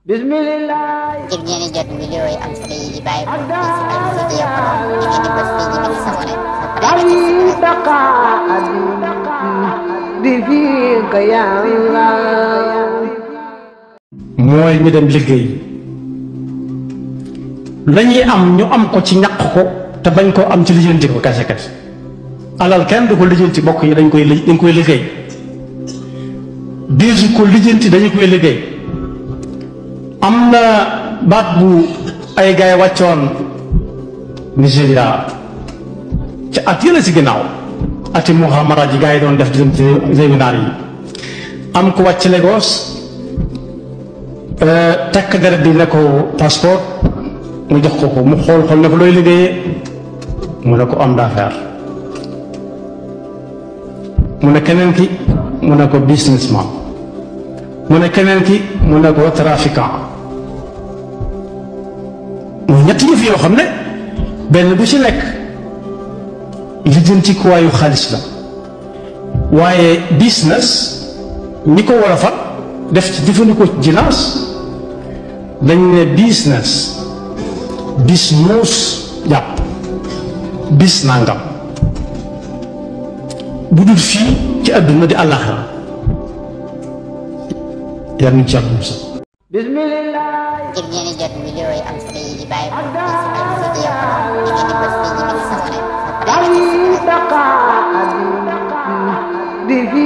Bismillah. ngir ngeen di jot vidéo yi am solo yi di bàyyi ko ci Al Mouridiyyah da ngeen di bës fii ñu bind sabone mooy ñu dem liggéey lañuy am ñu am ko ci ñaq ko te bañ koo am ci lijjanti ko kese kese alal kenn du ko lijjanti bokk yi dañ koy liggéey déesu ko lijjanti dañu koy liggéey. am na baat bu ay gaay wàccoon Nigeria ci at yële si ginnaaw ati muhamara ji gaay doon def di séminaar yi am ko wàcc Lagos takk deret bi ne ko passeport mu jox ko mu xool ne ko looy liggéeyee mu ne ko homme d'affaires mu ne keneen ki mu ne ko businessman mu ne keneen ki mu ne ko trafiquant mu ñetti yëf yoo xam ne benn bu ci nekk lijjantikuwaayu xaalis la waaye business ñi ko war a fa def ci jëfandikoo ci jinaas dañ ne business bis muus jàpp bis nangam bu dul fii ci àdduna di àllaaxira yar nañ ci àdduna sax. Bismillah. ngir ngeen di jot vidéo yi am solo yi di bàyyi ko ci Al Mouridiyyah da ngeen di bës fii ñu bind sabone Ali taqa adi di fi